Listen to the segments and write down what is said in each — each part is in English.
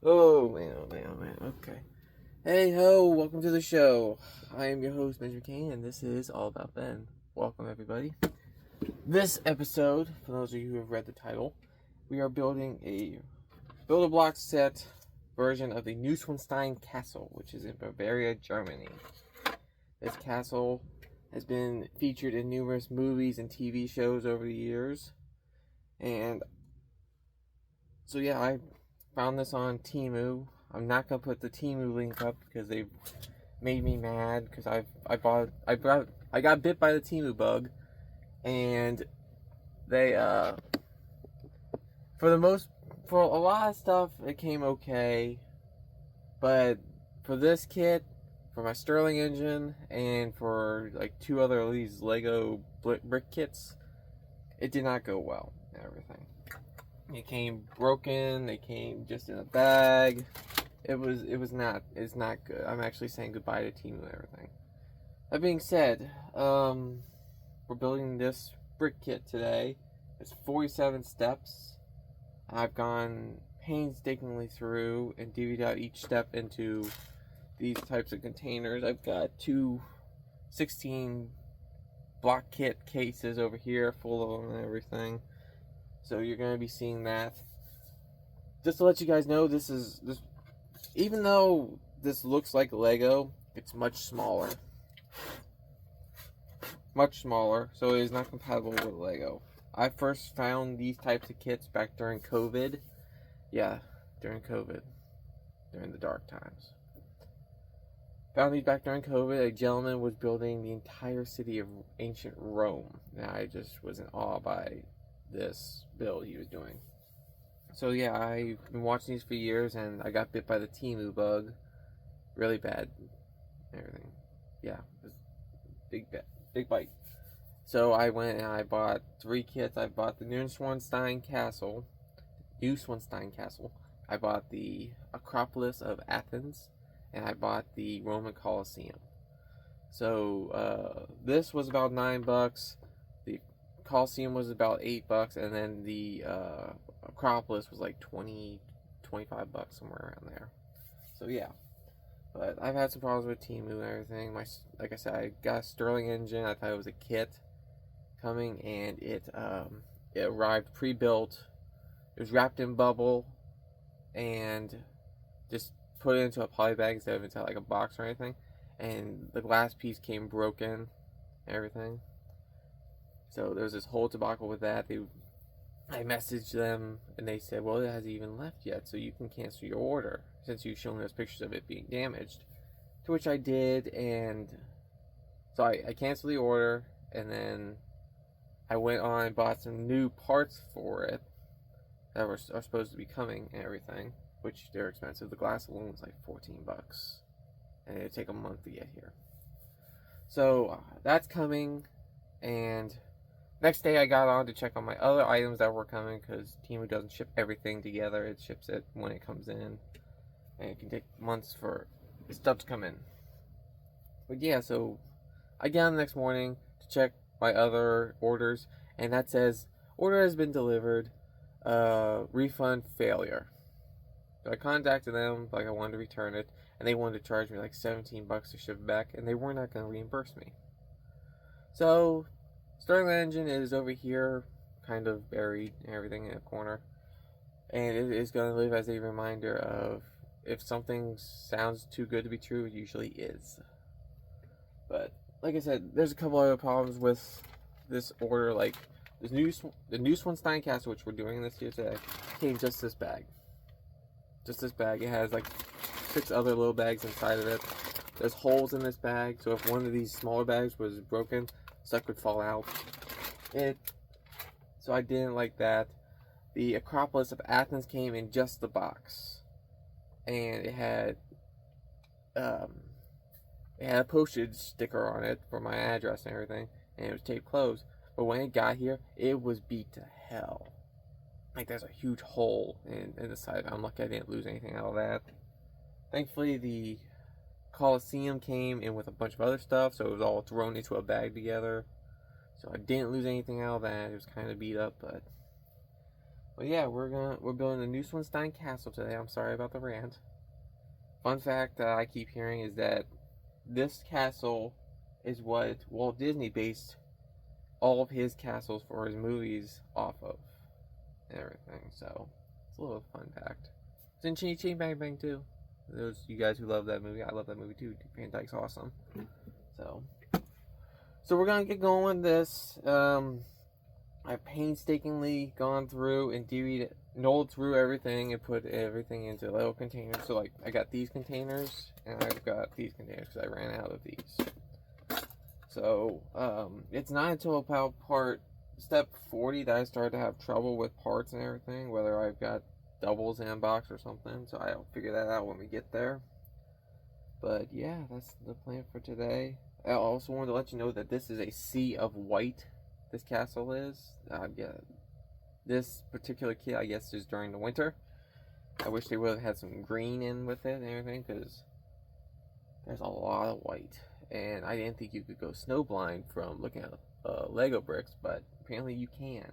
Oh man, oh man, oh man. Okay. Hey ho, welcome to the show. I am your host, Benjamin Kane, and this is All About Ben. Welcome, everybody. This episode, for those of you who have read the title, we are building a Build-A-Block set version of the Neuschwanstein Castle, which is in Bavaria, Germany. This castle has been featured in numerous movies and TV shows over the years. And so yeah, I found this on Temu. I'm not gonna put the Temu link up because they made me mad because I got bit by the Temu bug, and they for a lot of stuff it came okay, but for this kit, for my Sterling engine, and for like two other of these Lego brick kits, it did not go well and everything. It came broken. They came just in a bag. It's not good. I'm actually saying goodbye to Temu and everything. That being said, we're building this brick kit today. It's 47 steps. I've gone painstakingly through and divvied out each step into these types of containers. I've got two 16 block kit cases over here full of them and everything. So you're going to be seeing that. Just to let you guys know, even though this looks like Lego, it's much smaller. Much smaller, so it is not compatible with Lego. I first found these types of kits back during COVID. Yeah, during COVID. During the dark times. Found these back during COVID. A gentleman was building the entire city of ancient Rome. And I just was in awe by this build he was doing. So yeah, I've been watching these for years, and I got bit by the Temu bug, really bad, everything. Yeah, it was big bite. So I went and I bought 3 kits. I bought the Neuschwanstein Castle. I bought the Acropolis of Athens, and I bought the Roman Colosseum. So this was about $9. The Colosseum was about $8, and then the Acropolis was like 20, $25, somewhere around there. So yeah, but I've had some problems with Temu and everything. Like I said, I got a Sterling engine. I thought it was a kit coming, and it arrived pre-built. It was wrapped in bubble, and just put it into a poly bag instead of into like a box or anything. And the glass piece came broken, and everything. So there was this whole debacle with that. I messaged them, and they said, well, it hasn't even left yet, so you can cancel your order, since you've shown us pictures of it being damaged. To which I did, and so I canceled the order, and then I went on and bought some new parts for it that are supposed to be coming and everything, which they're expensive. The glass alone was like $14, and it'd take a month to get here. So that's coming, and next day I got on to check on my other items that were coming, because Temu doesn't ship everything together. It ships it when it comes in, and it can take months for the stuff to come in. But yeah, so I get on the next morning to check my other orders, and that says order has been delivered, refund failure. So I contacted them like I wanted to return it, and they wanted to charge me like $17 to ship it back, and they were not going to reimburse me. So Sterling engine is over here, kind of buried and everything in a corner, and it is going to live as a reminder of, if something sounds too good to be true, it usually is. But like I said, there's a couple other problems with this order. Like the Neuschwanstein Castle, which we're doing this here today, came just this bag. Just this bag. It has like 6 other little bags inside of it. There's holes in this bag, so if one of these smaller bags was broken, stuff could fall out. So I didn't like that. The Acropolis of Athens came in just the box, and it had a postage sticker on it for my address and everything, and it was taped closed. But when it got here, it was beat to hell. Like, there's a huge hole in the side. I'm lucky I didn't lose anything out of that. Thankfully, the Colosseum came in with a bunch of other stuff, so it was all thrown into a bag together. So I didn't lose anything out of that. It was kind of beat up, but Well, yeah, we're building the Neuschwanstein Castle today. I'm sorry about the rant. Fun fact that I keep hearing is that this castle is what Walt Disney based all of his castles for his movies off of and everything. So it's a little fun fact. It's in Ching Ching Bang Bang too. Those you guys who love that movie, I love that movie too. Van Dyke's awesome. So we're gonna get going with this. I've painstakingly gone through and knolled through everything and put everything into little containers. So like I got these containers and I've got these containers because I ran out of these. So it's not until about step 40 that I started to have trouble with parts and everything, whether I've got doubles in a box or something. So I'll figure that out when we get there. But yeah, that's the plan for today. I also wanted to let you know that this is a sea of white. This castle is. Yeah, this particular kit, I guess, is during the winter. I wish they would have had some green in with it and everything, because there's a lot of white. And I didn't think you could go snowblind from looking at Lego bricks, but apparently you can.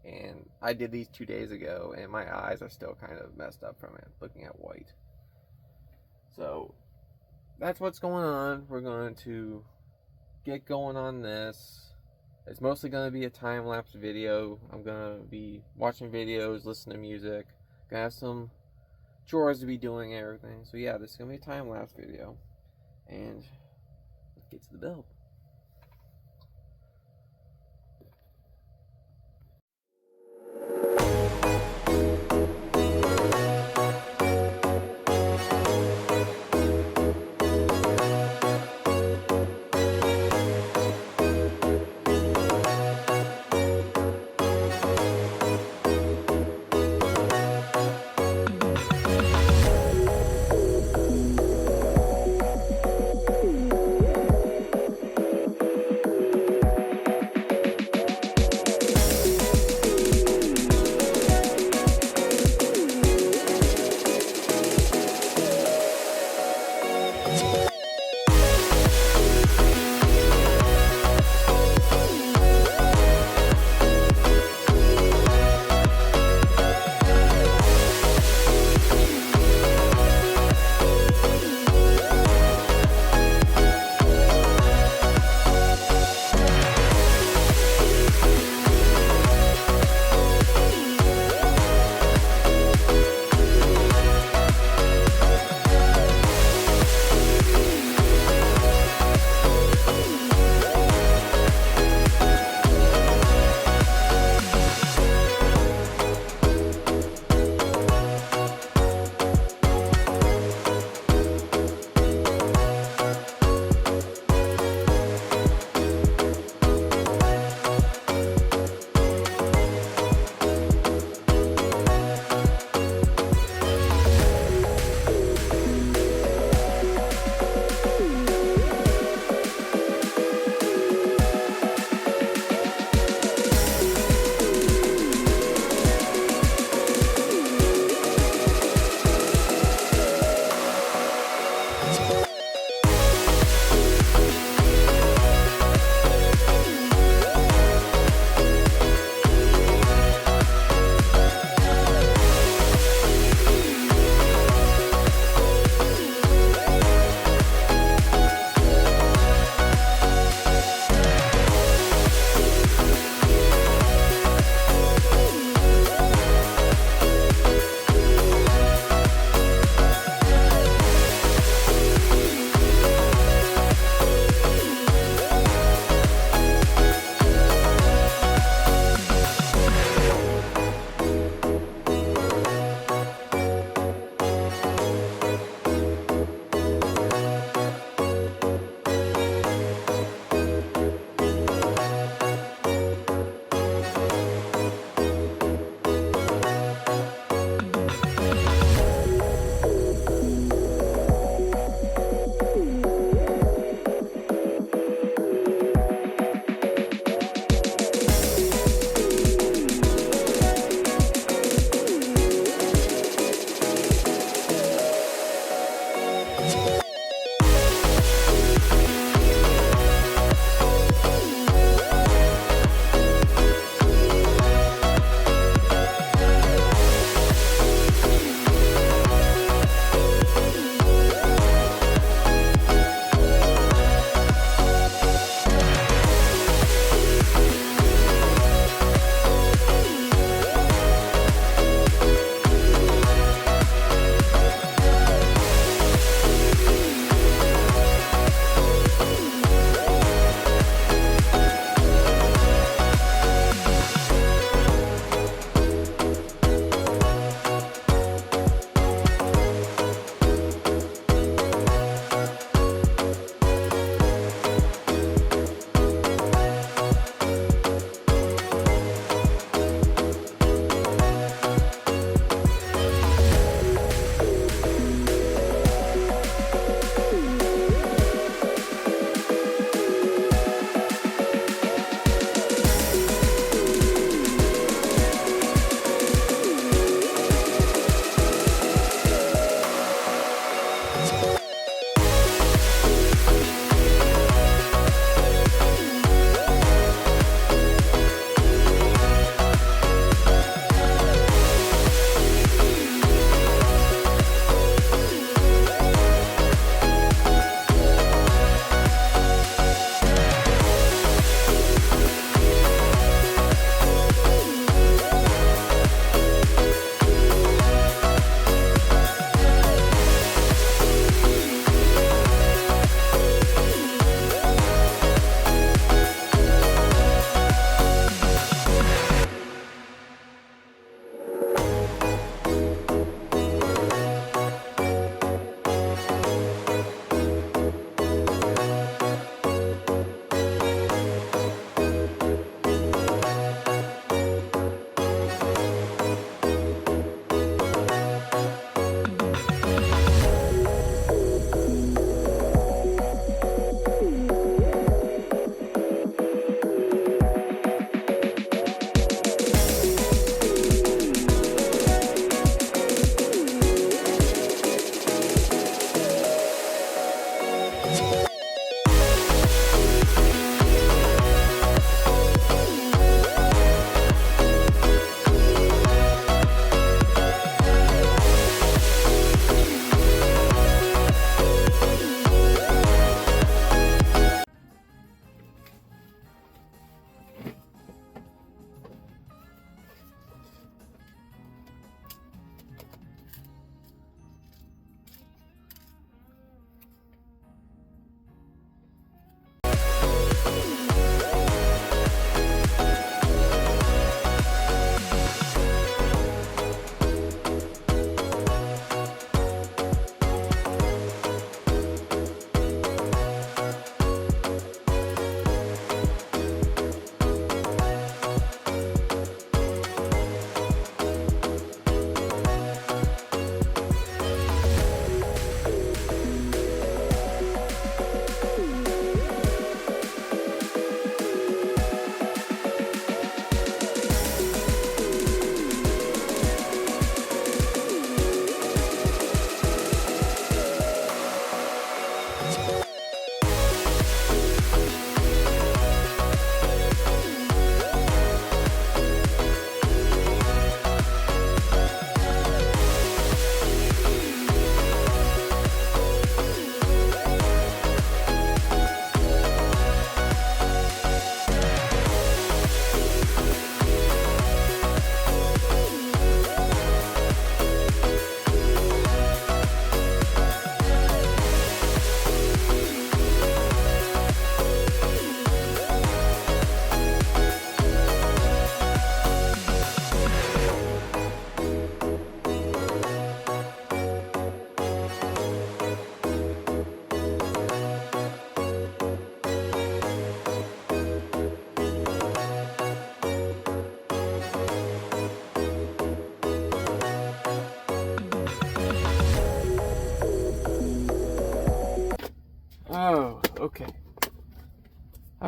And I did these 2 days ago, and my eyes are still kind of messed up from it, looking at white. So that's what's going on. We're going to get going on this. It's mostly going to be a time-lapse video. I'm going to be watching videos, listening to music. Gonna have some chores to be doing and everything. So yeah, this is going to be a time-lapse video. And let's get to the build.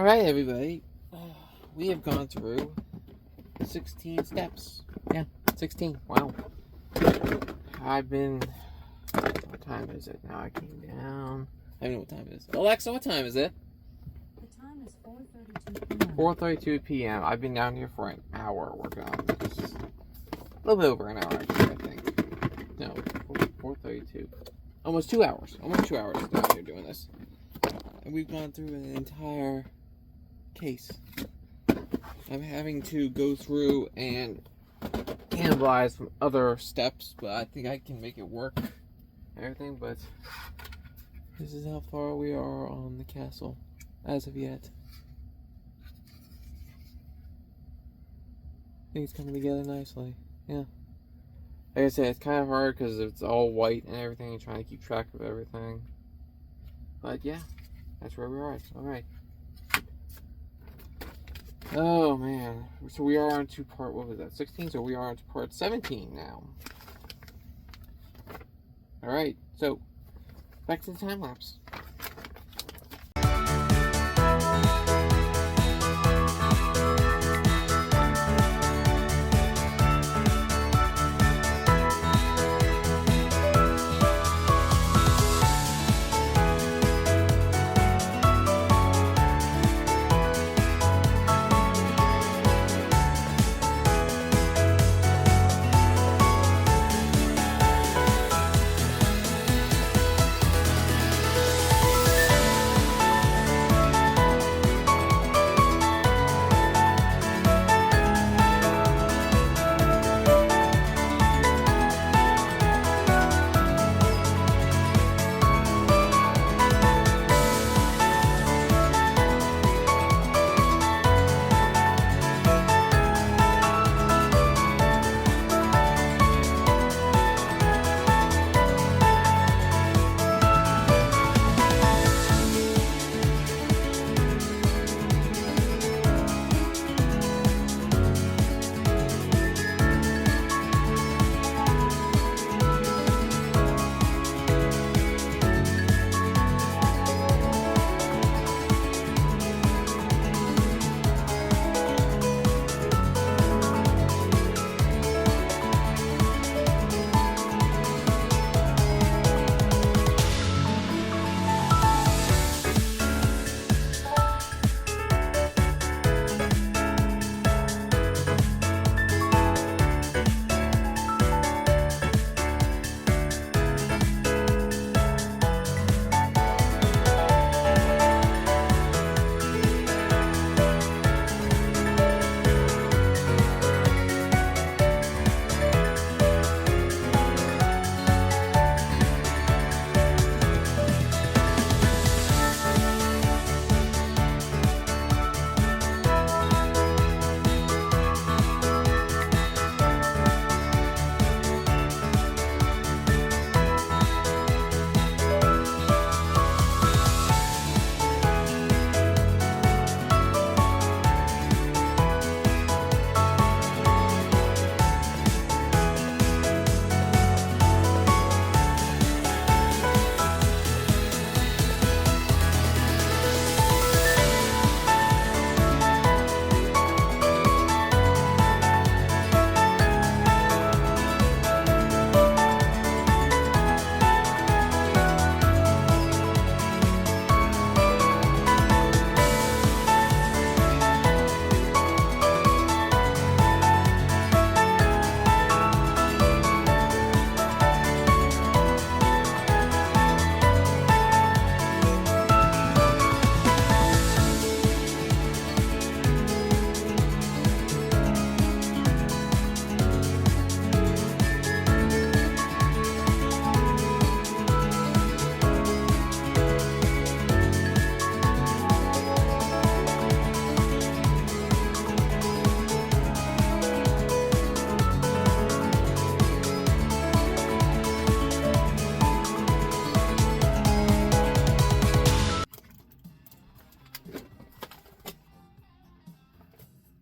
Alright, everybody. We have gone through 16 steps. Yeah, 16. Wow. What time is it now? I came down. I don't know what time it is. Alexa, what time is it? The time is 4:32 p.m. 4:32 p.m. I've been down here for an hour working on this. A little bit over an hour, actually, I think. No, 4:32. Almost 2 hours. Almost 2 hours down here doing this. And we've gone through an entire case. I'm having to go through and cannibalize from other steps, but I think I can make it work and everything, but this is how far we are on the castle as of yet. I think it's coming together nicely. Yeah. Like I said, it's kind of hard because it's all white and everything, and trying to keep track of everything. But yeah, that's where we are. Alright. Oh man. So we are on to part, what was that, 16? So we are on to part 17 now. Alright, so back to the time lapse.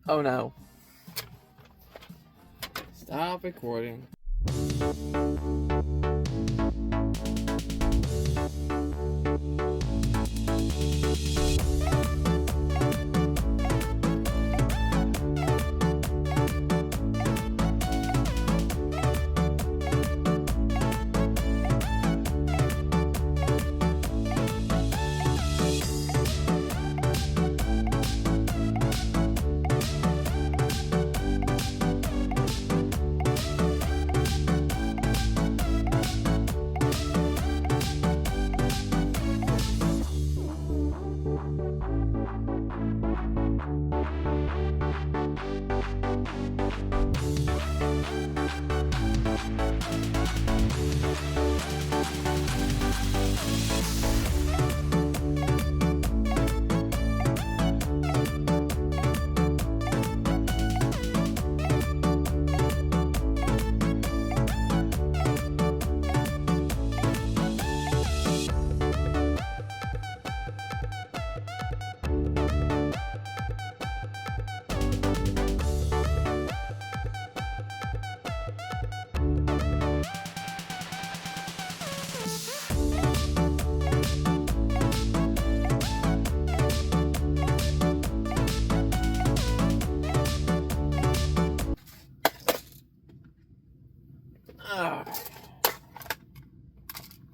Oh no. Stop recording.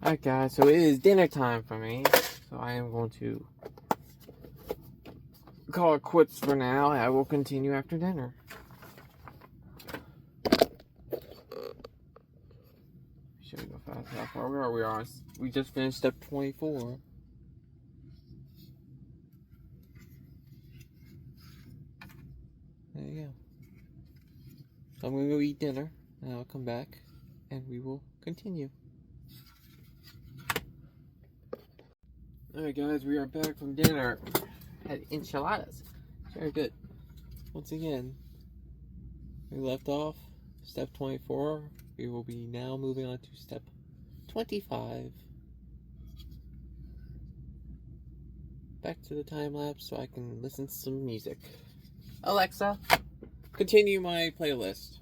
Alright guys, so it is dinner time for me. So I am going to call it quits for now. I will continue after dinner. Should we go fast? How far we are? We are. We just finished step 24. There you go. So I'm gonna go eat dinner, and I'll come back, and we will continue. Alright guys, we are back from dinner. Had enchiladas. Very good. Once again, we left off step 24. We will be now moving on to step 25. Back to the time lapse so I can listen to some music. Alexa, continue my playlist.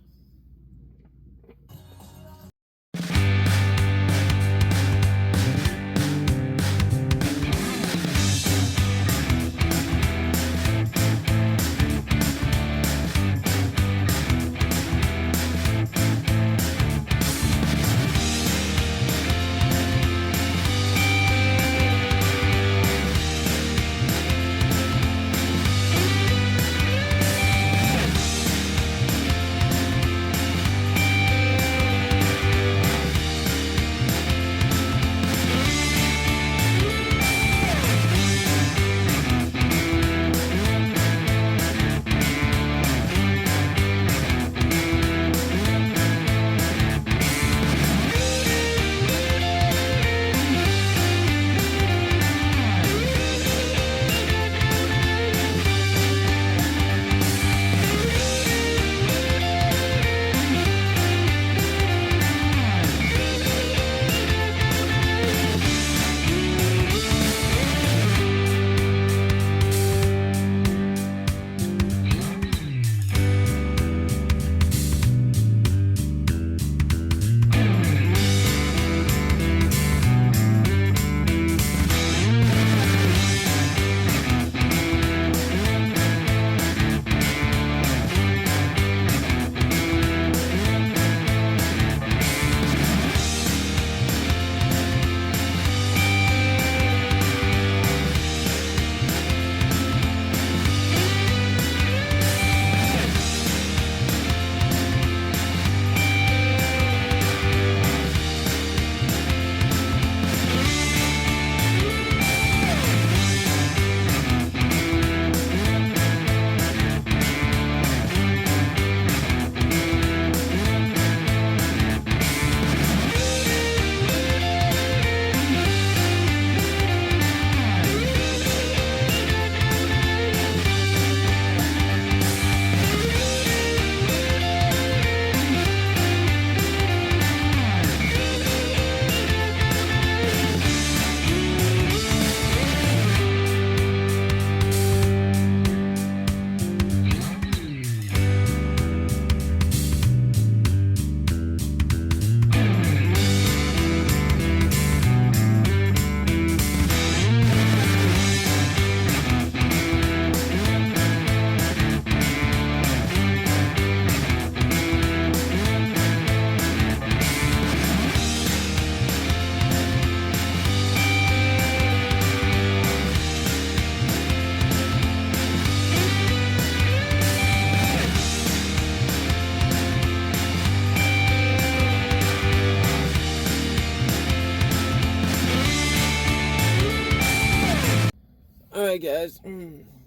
Alright guys,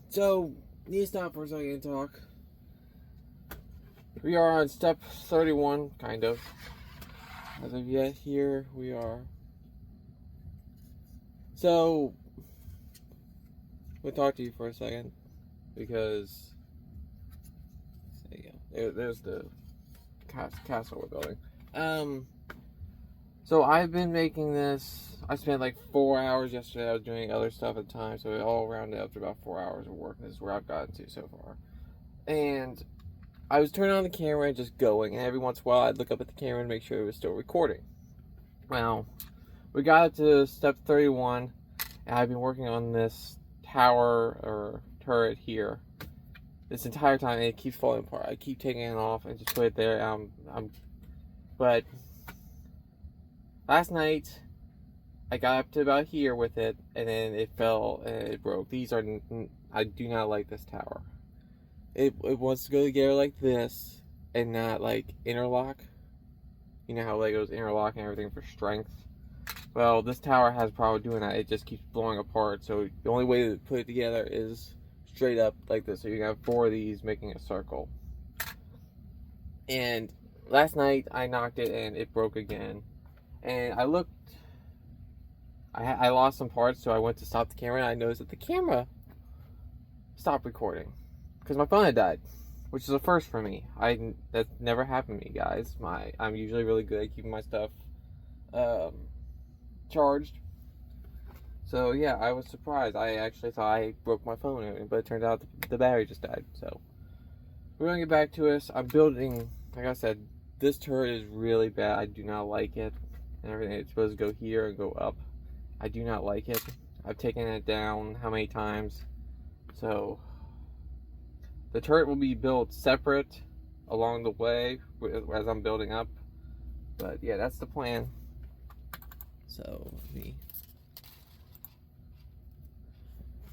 so need to stop for a second and talk. We are on step 31, kind of. As of yet, here we are. So, we'll talk to you for a second, because there you go. There's the castle we're building. So I've been making this. I spent like 4 hours yesterday. I was doing other stuff at the time, so it all rounded up to about 4 hours of work. This is where I've gotten to so far. And I was turning on the camera and just going, and every once in a while I'd look up at the camera and make sure it was still recording. Well, we got up to step 31, and I've been working on this tower or turret here this entire time, and it keeps falling apart. I keep taking it off and just put it there. But last night I got up to about here with it, and then it fell and it broke. I do not like this tower. It wants to go together like this and not like interlock. You know how Legos interlock and everything for strength? Well, this tower has a problem doing that. It just keeps blowing apart. So the only way to put it together is straight up like this. So you have 4 of these making a circle. And last night I knocked it and it broke again. And I looked. I lost some parts, so I went to stop the camera, and I noticed that the camera stopped recording because my phone had died, which is a first for me. That never happened to me, guys. I'm usually really good at keeping my stuff charged. So yeah, I was surprised. I actually thought I broke my phone, but it turned out the battery just died. So we're gonna get back to us. I'm building, like I said, this turret is really bad. I do not like it, and everything. It's supposed to go here and go up. I do not like it. I've taken it down how many times? So the turret will be built separate along the way as I'm building up. But yeah, that's the plan. So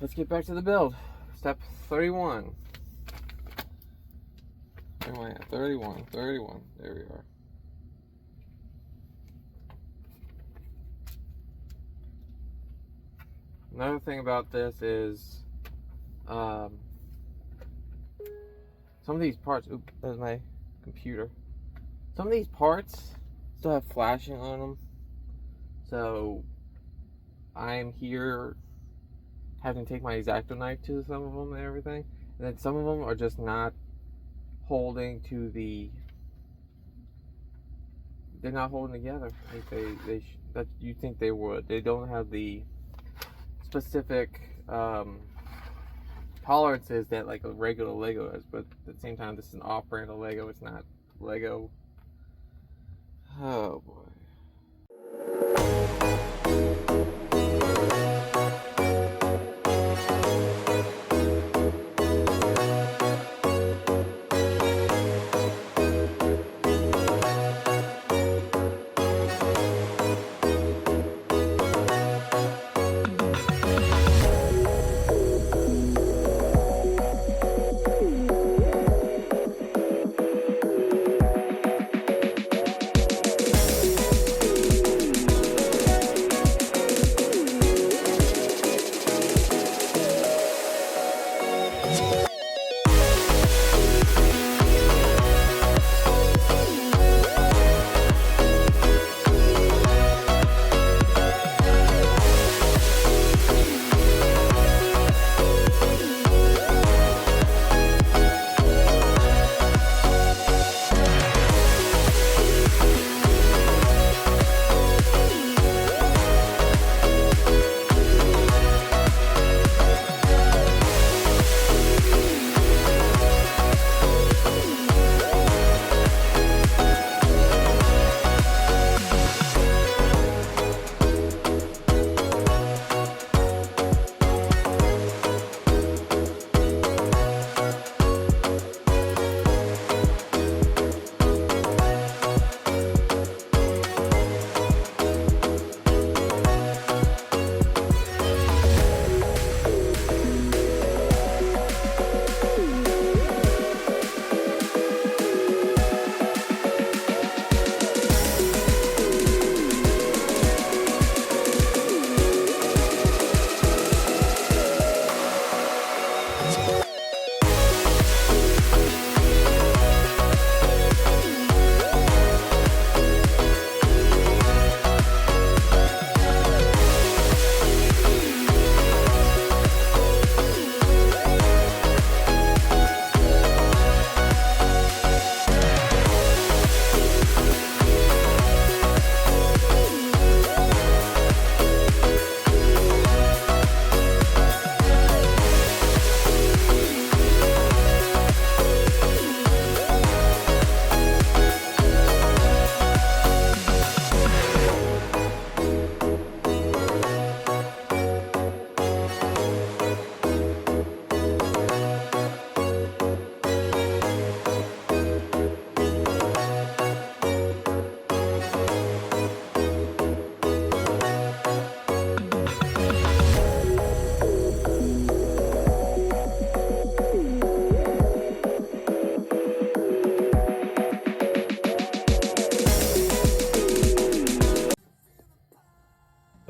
let's get back to the build. Step 31. Where am I at? 31. There we are. Another thing about this is some of these parts, oops, that's my computer. Some of these parts still have flashing on them. So I'm here having to take my X-Acto knife to some of them and everything. And then some of them are just not holding to the, they're not holding together like that you think they would. They don't have the specific tolerances that like a regular Lego is, but at the same time this is an off-brand of Lego. It's not Lego. Oh boy.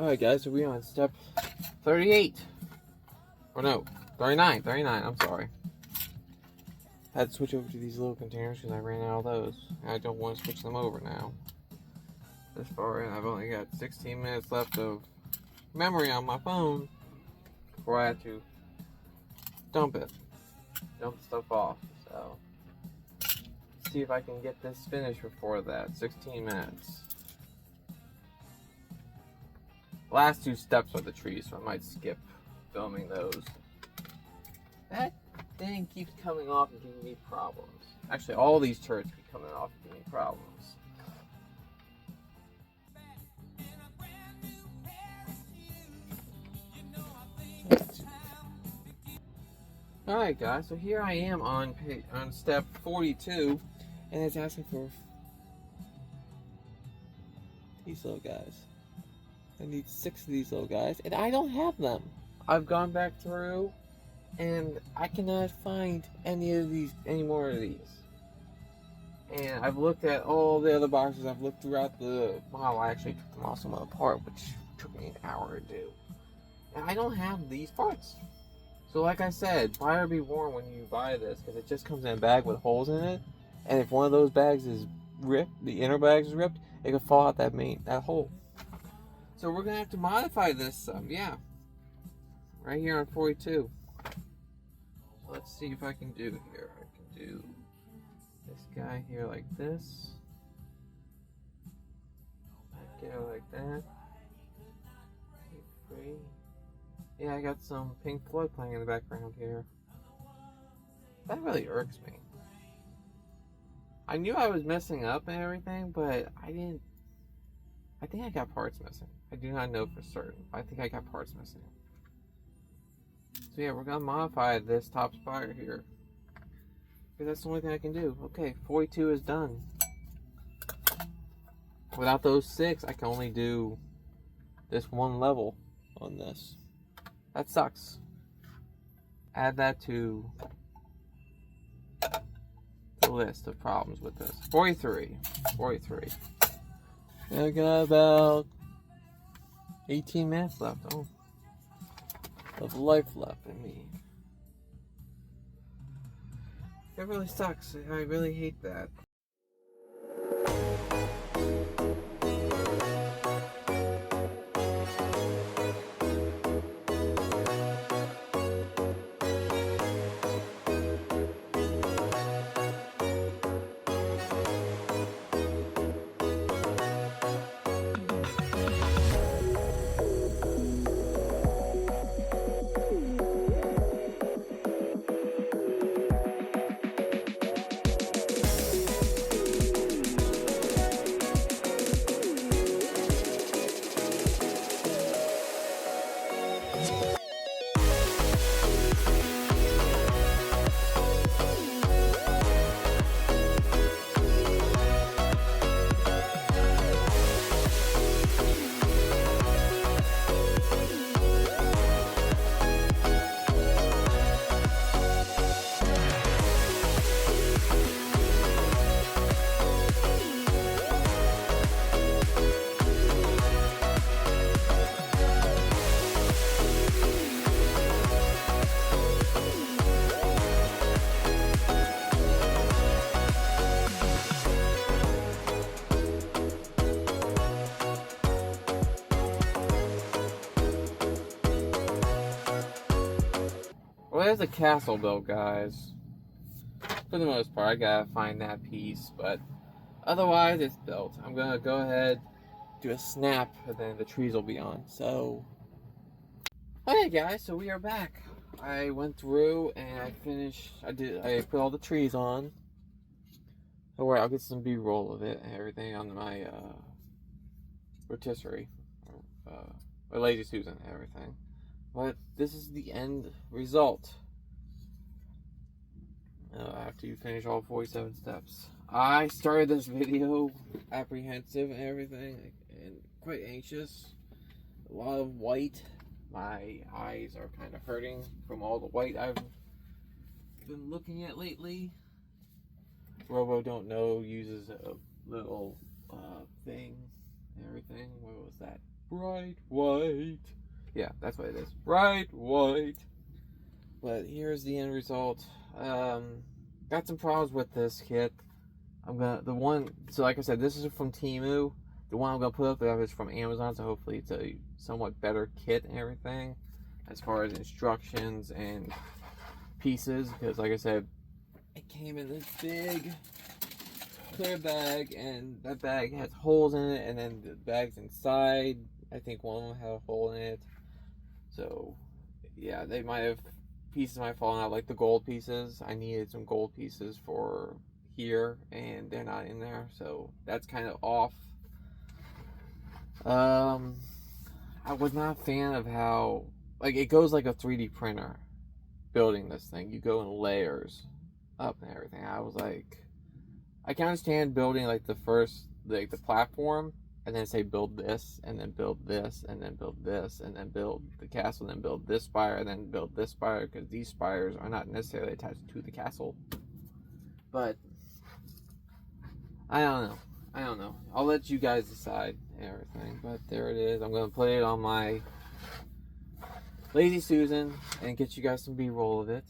Alright guys, so we're on step 38. Or no, 39, I'm sorry. I had to switch over to these little containers because I ran out of those. I don't want to switch them over now. This far in, I've only got 16 minutes left of memory on my phone before I have to dump the stuff off. So, let's see if I can get this finished before that. 16 minutes. Last two steps are the trees, so I might skip filming those. That thing keeps coming off and giving me problems. Actually, all these turrets keep coming off and giving me problems. Alright guys, so here I am on step 42, and it's asking for these little guys. I need 6 of these little guys, and I don't have them. I've gone back through, and I cannot find any more of these. And I've looked at all the other boxes. I've looked throughout the model. I actually took them all somewhat apart, which took me an hour to do. And I don't have these parts. So like I said, buyer be warned when you buy this, because it just comes in a bag with holes in it. And if one of those bags is ripped, the inner bag is ripped, it could fall out that hole. So we're gonna have to modify this some, yeah. Right here on 42. Let's see if I can do here. I can do this guy here like this. Get it like that. Free. Yeah, I got some Pink Floyd playing in the background here. That really irks me. I knew I was messing up and everything, but I didn't. I think I got parts missing. I do not know for certain. I think I got parts missing. So yeah, we're gonna modify this top spire here, because that's the only thing I can do. Okay, 42 is done. Without those 6, I can only do this one level on this. That sucks. Add that to the list of problems with this. 43. I got about 18 minutes left. Oh, of life left in me. It really sucks. I really hate that. Well, there's a castle built, guys. For the most part, I gotta find that piece, but otherwise it's built. I'm gonna go ahead, do a snap, and then the trees will be on. So, okay guys, so we are back. I went through and I finished, I put all the trees on. Don't worry, I'll get some B-roll of it and everything on my rotisserie, or Lazy Susan and everything. But this is the end result. After you finish all 47 steps. I started this video apprehensive and everything, and quite anxious. A lot of white. My eyes are kind of hurting from all the white I've been looking at lately. Robo Don't Know uses a little thing and everything. What was that? bright white. Yeah, that's what it is. Bright white. But here's the end result. Got some problems with this kit. So like I said, this is from Temu. The one I'm gonna put up there is from Amazon, so hopefully it's a somewhat better kit and everything as far as instructions and pieces, because like I said, it came in this big clear bag, and that bag has holes in it, and then the bags inside, I think one of them had a hole in it. So yeah, pieces might have fallen out, like the gold pieces. I needed some gold pieces for here, and they're not in there, so that's kind of off. I was not a fan of how, like, it goes like a 3D printer building this thing. You go in layers up and everything. I was like, I can understand building like the platform, and then say build this, and then build this, and then build this, and then build the castle, and then build this spire, and then build this spire, because these spires are not necessarily attached to the castle. But I don't know. I'll let you guys decide and everything. But there it is. I'm going to put it on my Lazy Susan and get you guys some B-roll of it.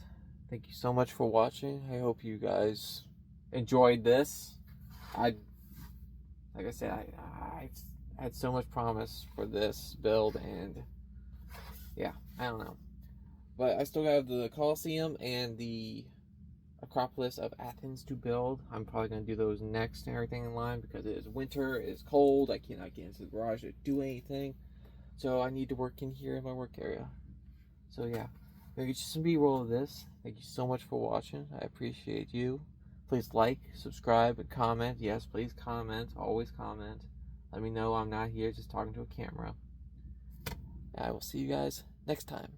Thank you so much for watching. I hope you guys enjoyed this. Like I said, I had so much promise for this build, and yeah, I don't know. But I still have the Colosseum and the Acropolis of Athens to build. I'm probably going to do those next and everything in line, because it is winter, it is cold, I cannot get into the garage to do anything. So I need to work in here in my work area. So yeah, I'm going to get you some B-roll of this. Thank you so much for watching. I appreciate you. Please like, subscribe, and comment. Yes, please comment. Always comment. Let me know I'm not here just talking to a camera. I will see you guys next time.